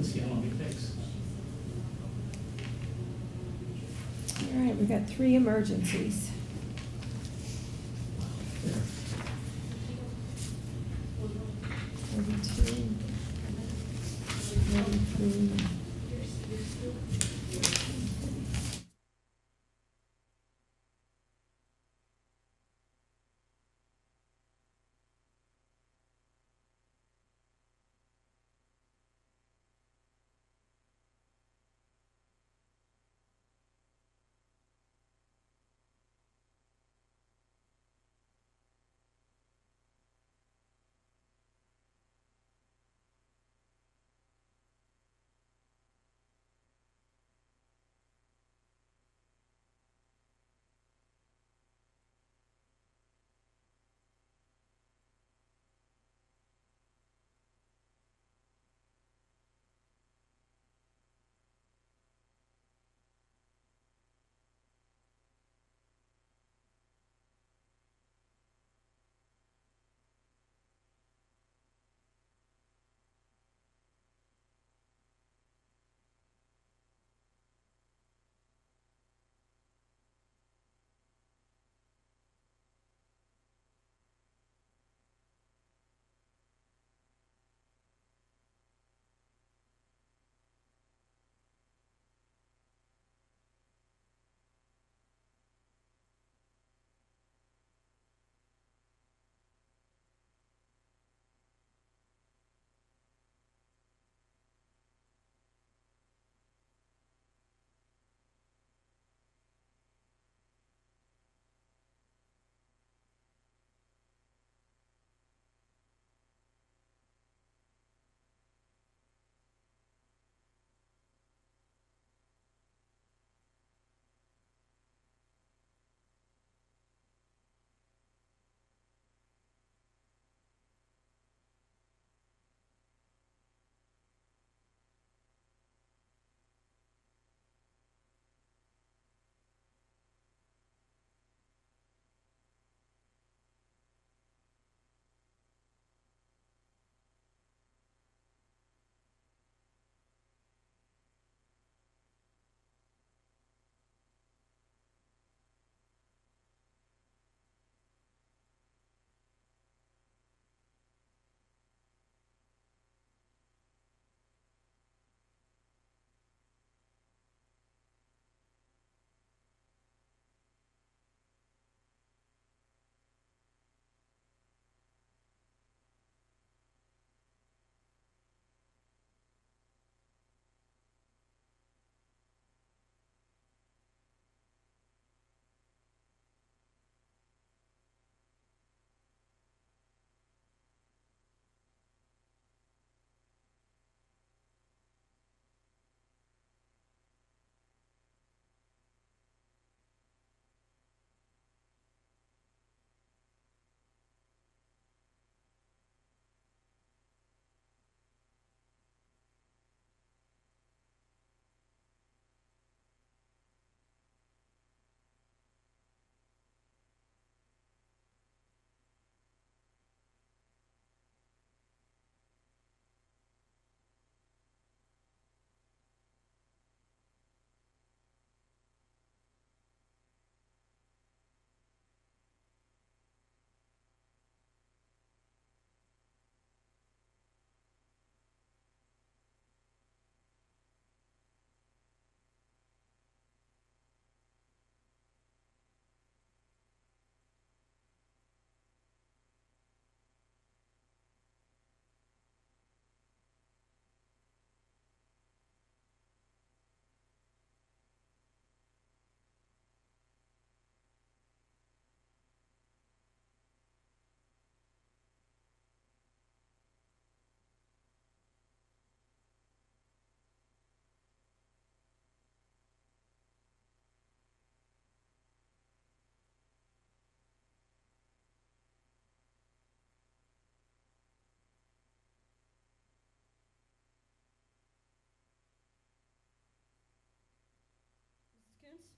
Let's see how long it takes. All right, we've got 3 emergencies. There. 42, 43.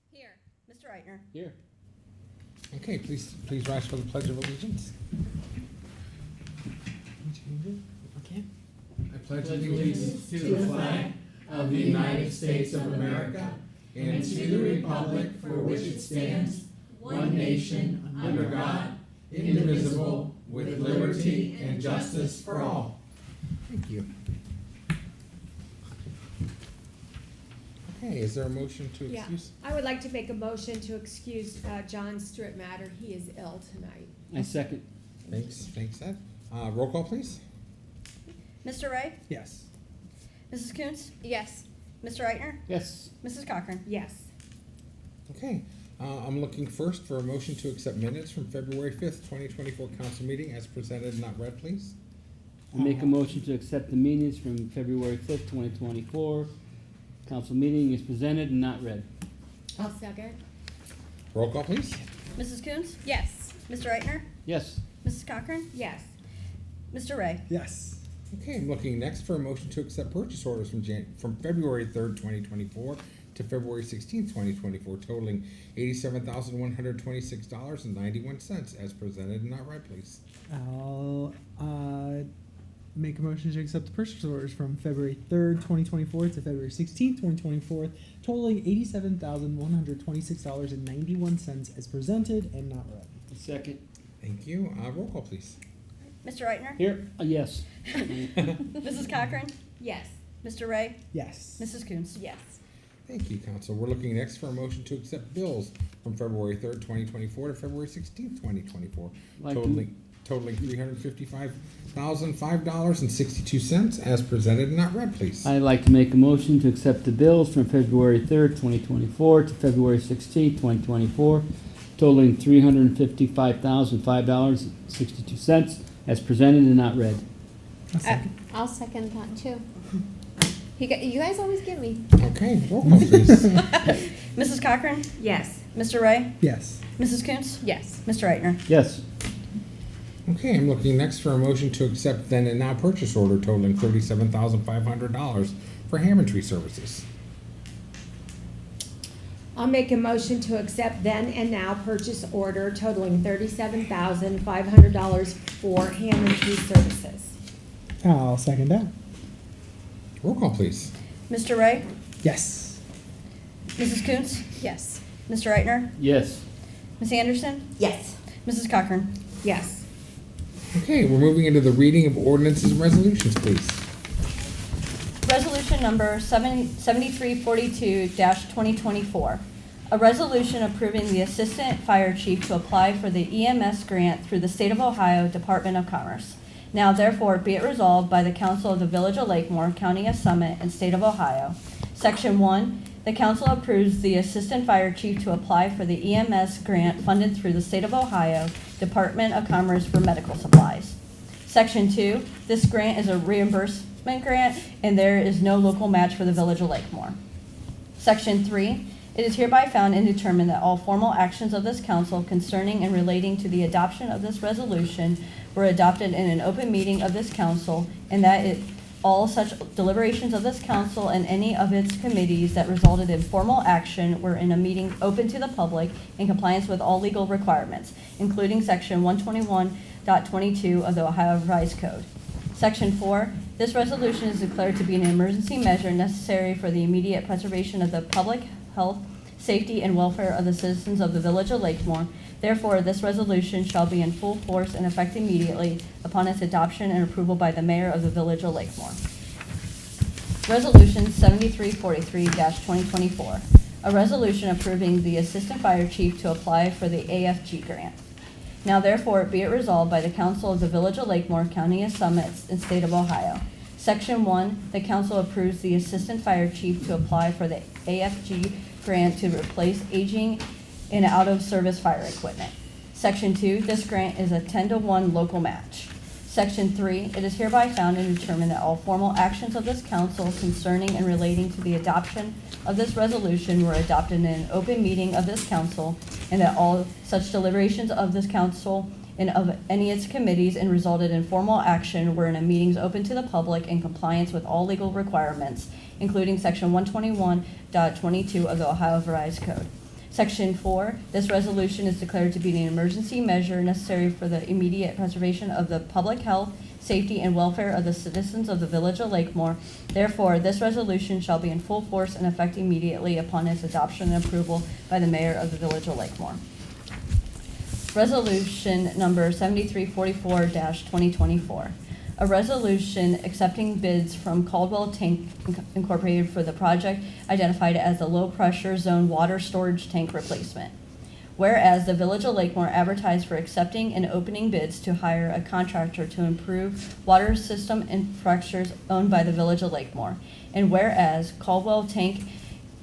Here. Mr. Eitner. Here. Okay, please rise for the Pledge of Allegiance. I pledge allegiance to the flag of the United States of America and to the republic for which it stands, one nation, under God, indivisible, with liberty and justice for all. Thank you. Okay, is there a motion to Yeah, excuse? I would like to make a motion to excuse John Strittmatter. He is ill tonight. I second. Thanks, Ed. Roll call, please. Mr. Ray? Yes. Mrs. Coons? Yes. Mr. Eitner? Yes. Mrs. Cochran? Yes. Okay, I'm looking first for a motion to accept minutes from February 5th, 2024 council meeting as presented and not read, please. I make a motion to accept the minutes from February 5th, 2024. Council meeting is presented and not read. I'll second. Roll call, please. Mrs. Coons? Yes. Mr. Eitner? Yes. Mrs. Cochran? Yes. Mr. Ray? Yes. Okay, I'm looking next for a motion to accept purchase orders from February 3rd, 2024 to February 16th, 2024, totaling $87,126.91 as presented and not read, please. I'll make a motion to accept the purchase orders from February 3rd, 2024 to February 16th, 2024, totaling $87,126.91 as presented and not read. Second. Thank you. Roll call, please. Mr. Eitner? Here, yes. Mrs. Cochran? Yes. Mr. Ray? Yes. Mrs. Coons? Yes. Thank you, Council. We're looking next for a motion to accept bills from February 3rd, 2024 to February 16th, 2024, Like to- totaling $355,005.62 as presented and not read, please. I'd like to make a motion to accept the bills from February 3rd, 2024 to February 16th, 2024, totaling $355,005.62 as presented and not read. I'll second. I'll second that too. You guys always get me. Okay, roll call, please. Mrs. Cochran? Yes. Mr. Ray? Yes. Mrs. Coons? Yes. Mr. Eitner? Yes. Okay, I'm looking next for a motion to accept then and now purchase order totaling $37,500 for Hammondtree Services. I'll make a motion to accept then and now purchase order totaling $37,500 for Hammondtree Services. I'll second that. Roll call, please. Mr. Ray? Yes. Mrs. Coons? Yes. Mr. Eitner? Yes. Ms. Anderson? Yes. Mrs. Cochran? Yes. Okay, we're moving into the reading of ordinances and resolutions, please. Resolution number 7342-2024. A resolution approving the Assistant Fire Chief to apply for the EMS grant through the State of Ohio Department of Commerce. Now therefore be it resolved by the Council of the Village of Lakemore, County of Summit, and State of Ohio. Section 1. The council approves the Assistant Fire Chief to apply for the EMS grant funded through the State of Ohio Department of Commerce for medical supplies. Section 2. This grant is a reimbursement grant and there is no local match for the Village of Lakemore. Section 3. It is hereby found and determined that all formal actions of this council concerning and relating to the adoption of this resolution were adopted in an open meeting of this council, and that all such deliberations of this council and any of its committees that resulted in formal action were in a meeting open to the public in compliance with all legal requirements, including section 121.22 of the Ohio Revised Code. Section 4. This resolution is declared to be an emergency measure necessary for the immediate preservation of the public health, safety, and welfare of the citizens of the Village of Lakemore. Therefore, this resolution shall be in full force and effect immediately upon its adoption and approval by the Mayor of the Village of Lakemore. Resolution 7343-2024. A resolution approving the Assistant Fire Chief to apply for the AFG grant. Now therefore be it resolved by the Council of the Village of Lakemore, County of Summit, and State of Ohio. Section 1, the council approves the Assistant Fire Chief to apply for the AFG grant to replace aging and out-of-service fire equipment. Section 2, this grant is a 10-to-1 local match. Section 3, it is hereby found and determined that all formal actions of this council concerning and relating to the adoption of this resolution were adopted in an open meeting of this council, and that all such deliberations of this council and of any of its committees and resulted in formal action were in a meetings open to the public in compliance with all legal requirements, including section 121.22 of the Ohio Revised Code. Section 4, this resolution is declared to be an emergency measure necessary for the immediate preservation of the public health, safety, and welfare of the citizens of the Village of Lakemore. Therefore, this resolution shall be in full force and effect immediately upon its adoption and approval by the mayor of the Village of Lakemore. Resolution number 7344-2024. A resolution accepting bids from Caldwell Tank Incorporated for the project identified as the low-pressure zone water storage tank replacement. Whereas the Village of Lakemore advertised for accepting and opening bids to hire a contractor to improve water system infrastructures owned by the Village of Lakemore. And whereas Caldwell Tank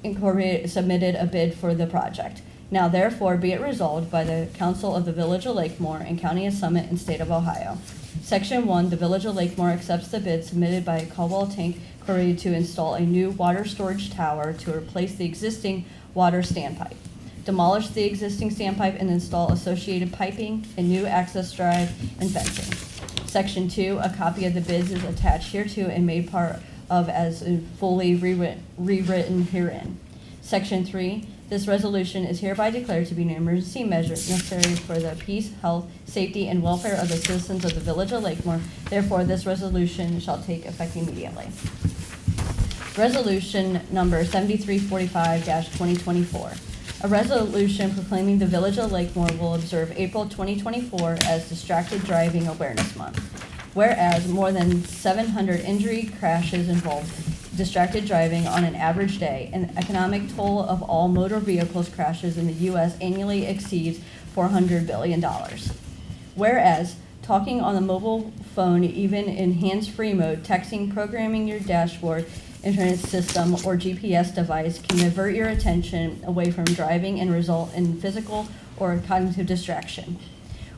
Incorporated submitted a bid for the project. Now therefore be it resolved by the Council of the Village of Lakemore and County of Summit and State of Ohio. Section 1, the Village of Lakemore accepts the bid submitted by Caldwell Tank Incorporated to install a new water storage tower to replace the existing water standpipe, demolish the existing standpipe and install associated piping, a new access drive, and fencing. Section 2, a copy of the bids is attached hereto and made part of as fully rewritten herein. Section 3, this resolution is hereby declared to be an emergency measure necessary for the peace, health, safety, and welfare of the citizens of the Village of Lakemore. Therefore, this resolution shall take effect immediately. Resolution number 7345-2024. A resolution proclaiming the Village of Lakemore will observe April 2024 as Distracted Driving Awareness Month. Whereas more than 700 injury crashes involve distracted driving on an average day, and the economic toll of all motor vehicles crashes in the U.S. annually exceeds $400 billion. Whereas talking on the mobile phone, even in hands-free mode, texting, programming your dashboard, internet system, or GPS device can divert your attention away from driving and result in physical or cognitive distraction.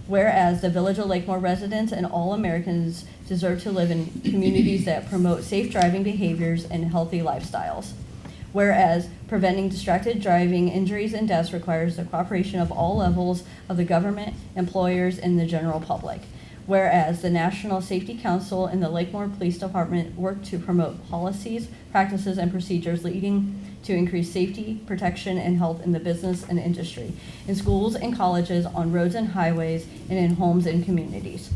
Whereas the Village of Lakemore residents and all Americans deserve to live in communities that promote safe driving behaviors and healthy lifestyles. Whereas preventing distracted driving injuries and deaths requires the cooperation of all levels of the government, employers, and the general public. Whereas the National Safety Council and the Lakemore Police Department work to promote policies, practices, and procedures leading to increase safety, protection, and health in the business and industry, in schools and colleges, on roads and highways, and in homes and communities.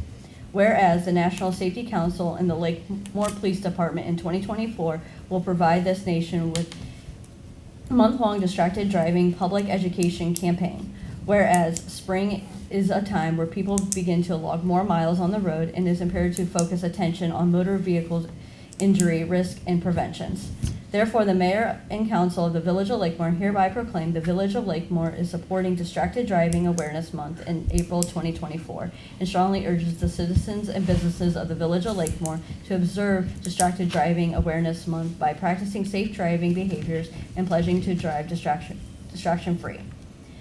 Whereas the National Safety Council and the Lakemore Police Department in 2024 will provide this nation with a month-long distracted driving public education campaign. Whereas spring is a time where people begin to log more miles on the road and is imperative to focus attention on motor vehicles injury risk and preventions. Therefore, the mayor and council of the Village of Lakemore hereby proclaim the Village of Lakemore is supporting Distracted Driving Awareness Month in April 2024 and strongly urges the citizens and businesses of the Village of Lakemore to observe Distracted Driving Awareness Month by practicing safe driving behaviors and pledging to drive distraction-free.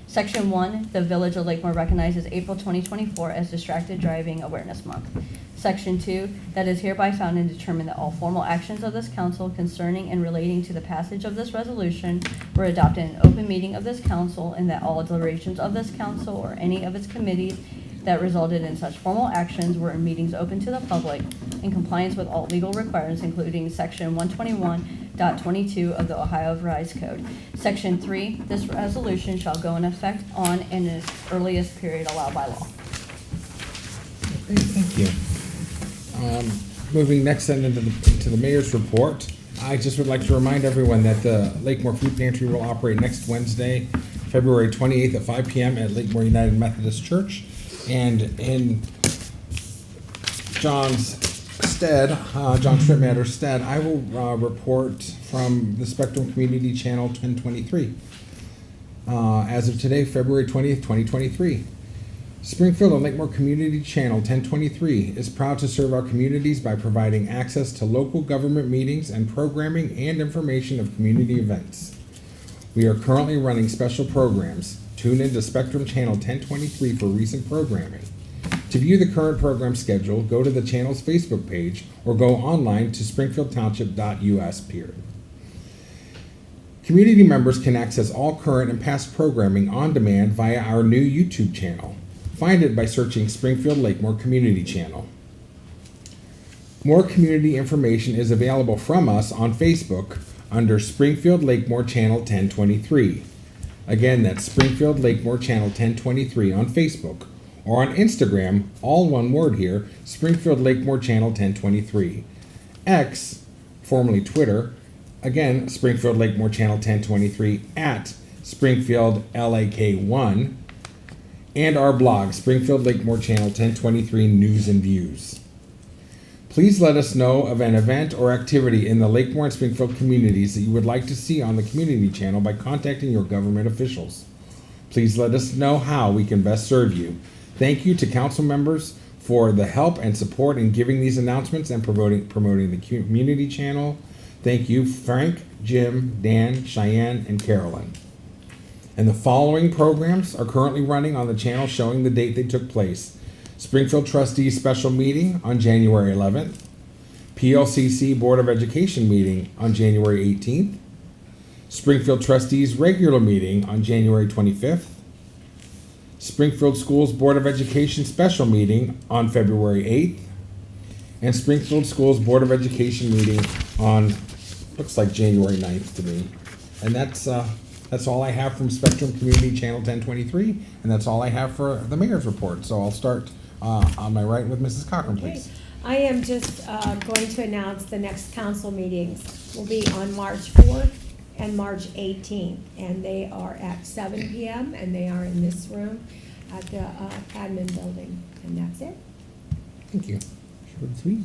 Section 1, the Village of Lakemore recognizes April 2024 as Distracted Driving Awareness Month. Section 2, that is hereby found and determined that all formal actions of this council concerning and relating to the passage of this resolution were adopted in an open meeting of this council, and that all deliberations of this council or any of its committees that resulted in such formal actions were in meetings open to the public in compliance with all legal requirements, including Section 121.22 of the Ohio Revised Code. Section 3, this resolution shall go in effect on in its earliest period allowed by law. Okay, thank you. Moving next then into the mayor's report, I just would like to remind everyone that the Lakemore Food Pantry will operate next Wednesday, February 28th at 5 p.m. at Lakemore United Methodist Church. And in John's stead, John Strittmatter's stead, I will report from the Spectrum Community Channel 1023. As of today, February 20th, 2023. Springfield and Lakemore Community Channel 1023 is proud to serve our communities by providing access to local government meetings and programming and information of community events. We are currently running special programs. Tune into Spectrum Channel 1023 for recent programming. To view the current program schedule, go to the channel's Facebook page or go online to springfieldtownship.us. Community members can access all current and past programming on demand via our new YouTube channel. Find it by searching Springfield Lakemore Community Channel. More community information is available from us on Facebook under Springfield Lakemore Channel 1023. Again, that's Springfield Lakemore Channel 1023 on Facebook, or on Instagram, all one word here, Springfield Lakemore Channel 1023. X, formerly Twitter, again, Springfield Lakemore Channel 1023 at Springfield LAK1, and our blog, Springfield Lakemore Channel 1023 News and Views. Please let us know of an event or activity in the Lakemore and Springfield communities that you would like to see on the community channel by contacting your government officials. Please let us know how we can best serve you. Thank you to council members for the help and support in giving these announcements and promoting the community channel. Thank you, Frank, Jim, Dan, Cheyenne, and Carolyn. And the following programs are currently running on the channel showing the date they took place. Springfield Trustees Special Meeting on January 11th. PLCC Board of Education Meeting on January 18th. Springfield Trustees Regular Meeting on January 25th. Springfield Schools Board of Education Special Meeting on February 8th. And Springfield Schools Board of Education Meeting on, looks like January 9th to me. And that's all I have from Spectrum Community Channel 1023, and that's all I have for the mayor's report. So I'll start on my right with Mrs. Cochran, please. I am just going to announce the next council meetings will be on March 4th and March 18th, and they are at 7 p.m. and they are in this room at the admin building, and that's it. Thank you. Short and sweet.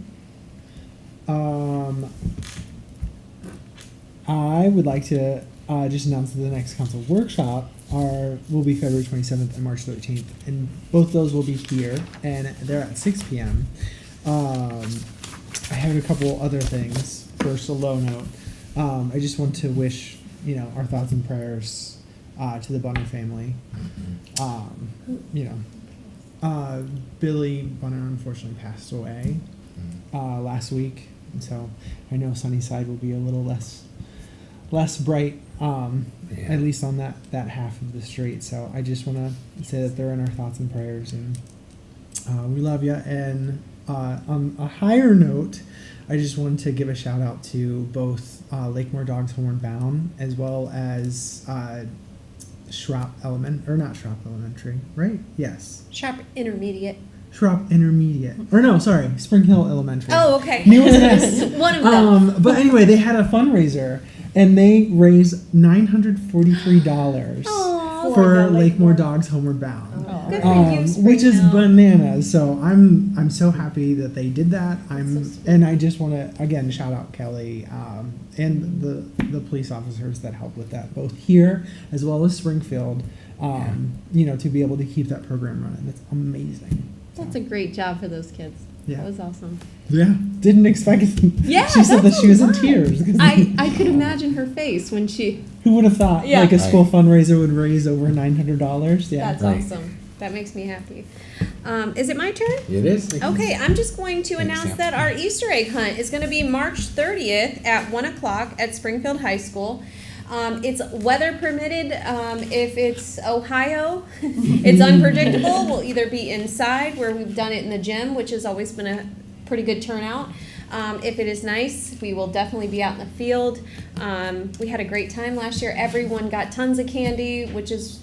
I would like to just announce that the next council workshop will be February 27th and March 13th, and both those will be here, and they're at 6 p.m. I have a couple other things. First, a low note. I just want to wish, our thoughts and prayers to the Bunner family. Billy Bunner unfortunately passed away last week, and so I know Sunnyside will be a little less bright, at least on that half of the street. So I just want to say that they're in our thoughts and prayers, and we love you. And on a higher note, I just wanted to give a shout out to both Lakemore Dogs Homeward Bound as well as Schropp Elementary, right? Yes. Sharp Intermediate. Schropp Intermediate. Or no, sorry, Spring Hill Elementary. Oh, okay. New as an S. One of them. But anyway, they had a fundraiser, and they raised $943 Aw. for the Lakemore Dogs Homeward Bound. Good for you, Which is Spring Hill. bananas. So I'm so happy that they did that. so sweet. And I just want to again shout out Kelly and the police officers that helped with that, both here as well as Springfield. To be able to keep that program running, that's amazing. That's a great job for those kids. Yeah. That was awesome. Yeah, didn't expect it. Yeah, She said that that's she was a in lot. tears. I could imagine her face when she. Who would have thought Yeah. like a school Right. fundraiser would raise over $900? Yeah. That's Right. awesome. That makes me happy. Is it my turn? It is. Okay, I'm just going to Thanks, announce Sam. that our Easter egg hunt is going to be March 30th at 1 o'clock at Springfield High School. It's weather permitted. If it's Ohio, it's unpredictable. We'll either be inside, where we've done it in the gym, which has always been a pretty good turnout. If it is nice, we will definitely be out in the field. We had a great time last year. Everyone got tons of candy, which is,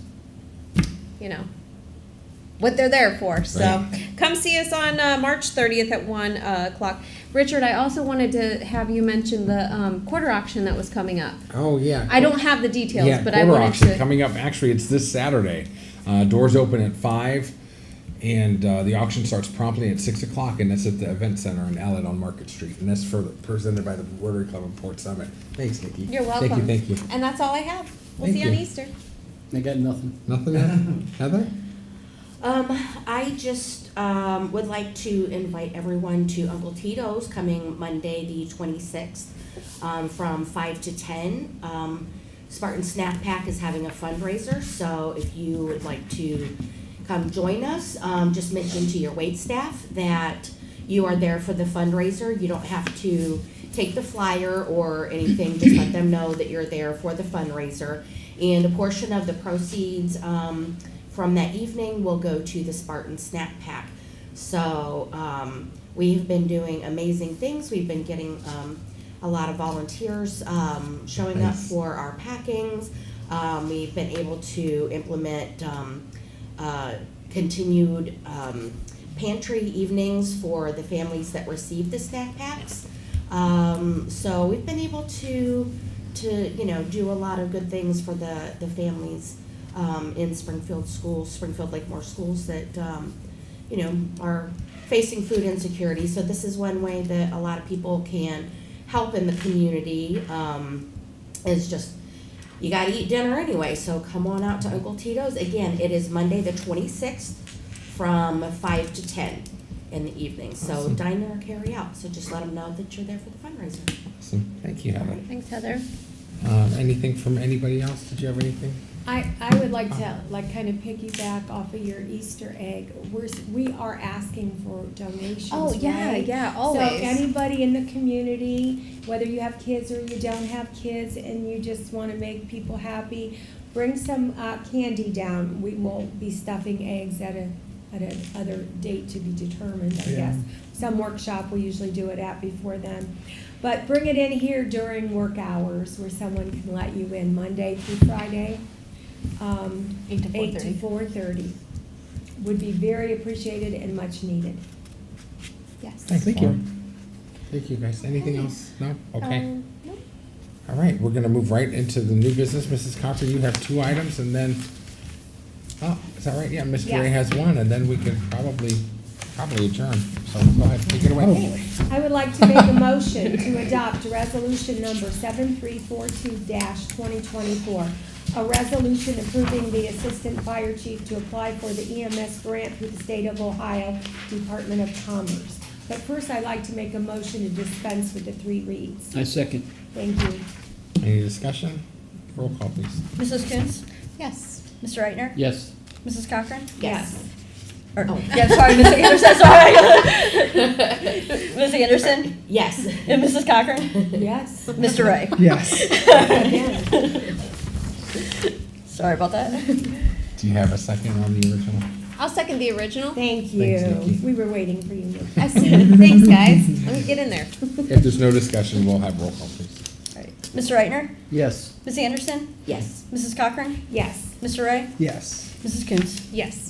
what they're there for. So come see us on March 30th at 1 o'clock. Richard, I also wanted to have you mention the quarter auction that was coming up. Oh, yeah. I don't have the details, Yeah, but I quarter wanted auction to. coming up. Actually, it's this Saturday. Doors open at 5, and the auction starts promptly at 6 o'clock, and that's at the event center in Allen on Market Street, and that's presented by the Rotary Club of Port Summit. Thanks, Nikki. You're welcome. Thank you. And that's all I have. We'll Thank see you on you. Easter. I got nothing. Nothing, Heather? I just would like to invite everyone to Uncle Tito's coming Monday, the 26th, from 5 to 10. Spartan Snack Pack is having a fundraiser, so if you would like to come join us, just mention to your waitstaff that you are there for the fundraiser. You don't have to take the flyer or anything, just let them know that you're there for the fundraiser. And a portion of the proceeds from that evening will go to the Spartan Snack Pack. So we've been doing amazing things. We've been getting a lot of volunteers showing up for our packings. We've been able to implement continued pantry evenings for the families that receive the snack packs. So we've been able to do a lot of good things for the families in Springfield schools, Springfield Lakemore schools that are facing food insecurity. So this is one way that a lot of people can help in the community. Is just, you got to eat dinner anyway, so come on out to Uncle Tito's. Again, it is Monday the 26th from 5 to 10 in the evening. So Awesome. dine or carry out. So just let them know that you're there for the fundraiser. Awesome. Thank you, Heather. Thanks, Heather. Anything from anybody else? Did you have anything? I would like to kind of piggyback off of your Easter egg. We are asking for donations. Oh, yeah, right? yeah, So always. anybody in the community, whether you have kids or you don't have kids, and you just want to make people happy, bring some candy down. We will be stuffing eggs at another date to be determined, I guess. Some workshop we usually do it at before then. But bring it in here during work hours where someone can let you in Monday through Friday. 8 to 8 to 4:30. Would be very appreciated and much needed. Yes. Thank you. Thank you, guys. Anything else? No? Okay. Nope. All right, we're gonna move right into the new business. Mrs. Cochran, you have 2 items, and then, oh, is that right? Yeah, Mr. Yeah. Ray has 1, and then we could probably adjourn. So go ahead, take it away. I would like to make a motion to adopt resolution number 7342-2024. A resolution approving the Assistant Fire Chief to apply for the EMS grant through the State of Ohio Department of Commerce. But first, I'd like to make a motion to dispense with the 3 reads. I second. Thank you. Any discussion? Roll call, please. Mrs. Coons? Yes. Mr. Reitner? Yes. Mrs. Cochran? Yes. Or, Oh. yeah, sorry, Ms. Anderson, sorry. Ms. Anderson? Yes. And Mrs. Cochran? Yes. Mr. Ray? Yes. Again. Sorry about that. Do you have a second on the original? I'll second the original. Thank Thanks, Nikki. you. We were waiting for you, Nikki. I see. Thanks, guys. Let me get in there. If there's no discussion, we'll have roll call, please. All right. Mr. Reitner? Yes. Ms. Anderson? Yes. Mrs. Cochran? Yes. Mr. Ray? Yes. Mrs. Coons? Yes.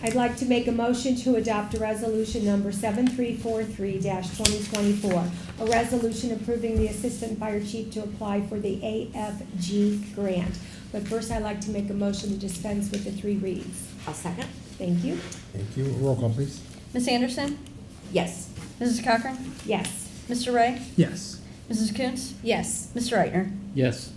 I'd like to make a motion to adopt a resolution number 7343-2024, a resolution approving the Assistant Fire Chief to apply for the AFG grant. But first, I'd like to make a motion to dispense with the 3 reads. I'll second. Thank you. Thank you. Roll call, please. Ms. Anderson? Yes. Mrs. Cochran? Yes. Mr. Ray? Yes. Mrs. Coons? Yes. Mr. Reitner? Yes.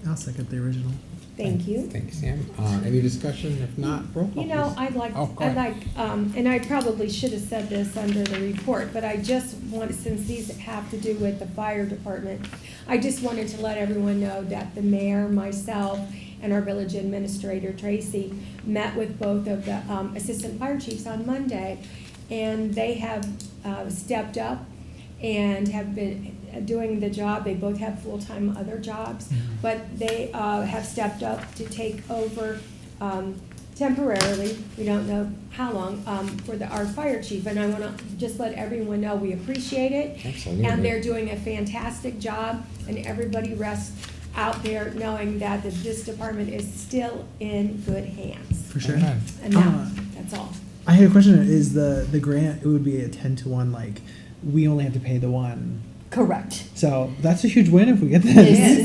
I'll second the original. Thank you. Thanks, Sam. Any discussion? If not, roll call, You know, please. I'd like, Oh, go ahead. and I probably should have said this under the report, but I just want, since these have to do with the fire department, I just wanted to let everyone know that the mayor, myself, and our village administrator, Tracy, met with both of the assistant fire chiefs on Monday, and they have stepped up and have been doing the job. They both have full-time other jobs, but they have stepped up to take over temporarily, we don't know how long, for our fire chief. And I want to just let everyone know we appreciate it. Absolutely. And they're doing a fantastic job, and everybody rests out there knowing that this department is still in good hands. For sure. Amen. And that's all. I had a question. Is the grant, it would be a 10-to-1, like, we only have to pay the one. Correct. So that's a huge win if we get this.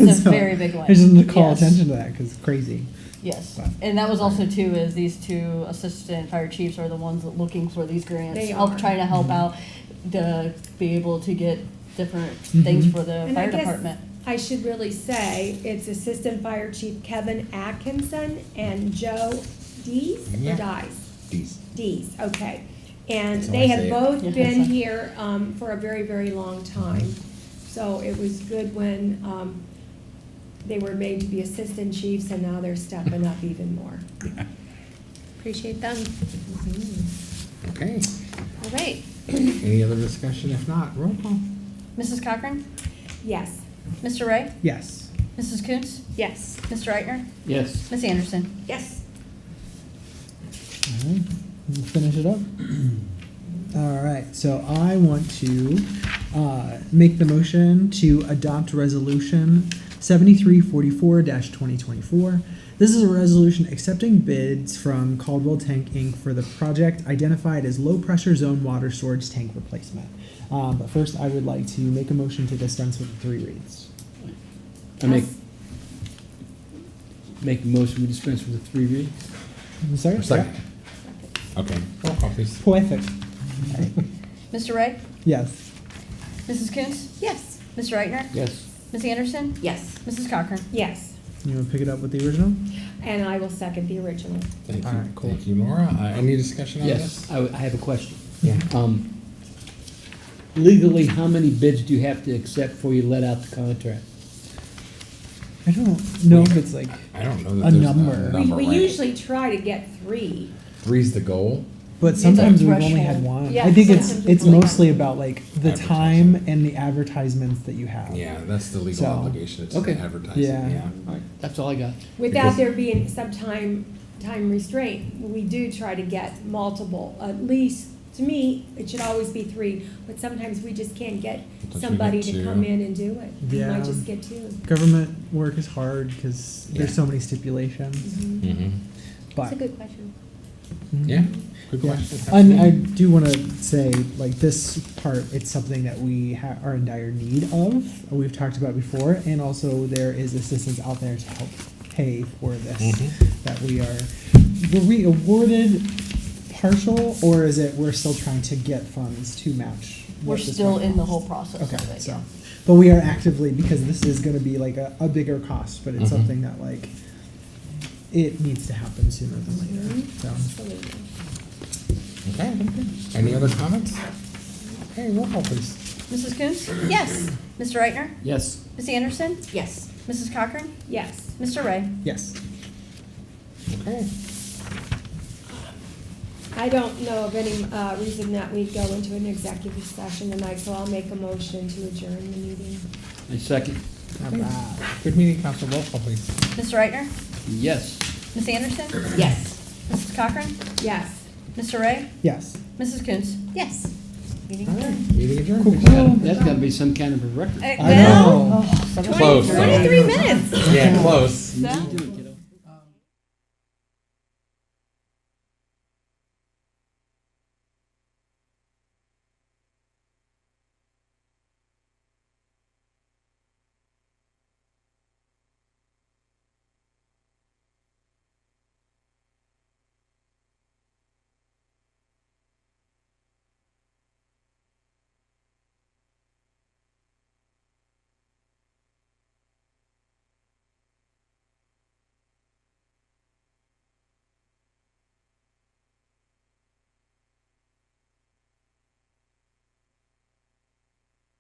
It's a So very big win. I just wanted to call Yes. attention to that because it's crazy. Yes, But- and that was also too, is these 2 assistant fire chiefs are the ones that looking for these grants. They Help are. trying to help out, to be able to get different things for the And I fire guess department. I should really say, it's Assistant Fire Chief Kevin Atkinson and Joe Dees, Yeah. or Dies? Please. Dees, okay. And That's how they I have say it. both Yeah, been that's here for a very, very long time. So it was good when they were made to be assistant chiefs, and now they're stepping up even more. Appreciate them. Okay. All right. Any other discussion? If not, roll call. Mrs. Cochran? Yes. Mr. Ray? Yes. Mrs. Coons? Yes. Mr. Reitner? Yes. Ms. Anderson? Yes. All right. We'll finish it up. All right. So I want to make the motion to adopt resolution 7344-2024, This is a resolution accepting bids from Caldwell Tank Inc. for the project identified as low pressure zone water storage tank replacement. But first, I would like to make a motion to dispense with the 3 reads. I make a motion, we dispense with the 3 readings. Sorry? Second. Okay, roll call, please. Perfect. Mr. Ray? Yes. Mrs. Coons? Yes. Mr. Reichner? Yes. Ms. Anderson? Yes. Mrs. Cochran? Yes, You want to pick it up with the original? and I will second the original. Thank you. All right, cool. Thank you, Laura. Any discussion on Yes, this? I have a question. Yeah. Legally, how many bids do you have to accept before you let out the contract? I don't know if it's like, I don't know that A there's number. We right? usually try to get 3. 3's the goal. but It's a sometimes we've only threshold. had one. Yeah, I think sometimes we've it's only had mostly one. about like the Advertising. time and the advertisements that you have. Yeah, that's the legal So, obligation. It's okay. the advertising. Yeah. Yeah. All right, that's all I got. Without Because- there being some time restraint, we do try to get multiple, at least, to me, it should always be 3, but sometimes we just can't get Sometimes we somebody get to 2. come in and do it. We Yeah. might just get 2. Government work is hard because Yeah. there's so many stipulations. Mm-hmm. But That's a good question. Yeah, good Yeah. question. And I do want to say, like, this part, it's something that we are in dire need of, we've talked about before, and also there is assistance out there to help pay for this, Mhm. that were we awarded partial, or is it we're still trying to get funds to match? We're what this still might in the cost? whole process of Okay, it, so, yeah. but we are actively, because this is gonna be like a bigger cost, but it's Mhm. something that like, it needs to happen sooner than later, so. Absolutely. Okay. Any other comments? Okay, roll call, please. Mrs. Coons? Yes. Mr. Reichner? Yes. Ms. Anderson? Yes. Mrs. Cochran? Yes. Mr. Ray? Yes. Okay. I don't know of any reason that we go into an executive session tonight, so I'll make a motion to adjourn the meeting. I second. All right. Good meeting, Council. Roll call, please. Mr. Reichner? Yes. Ms. Anderson? Yes. Mrs. Cochran? Yes. Mr. Ray? Yes. Mrs. Coons? Yes. Meeting All adjourned. right, meeting adjourned. Cool. That's gotta be some kind of a record. I know. Oh, 'Close, though. 23 minutes. Yeah, close. You need to get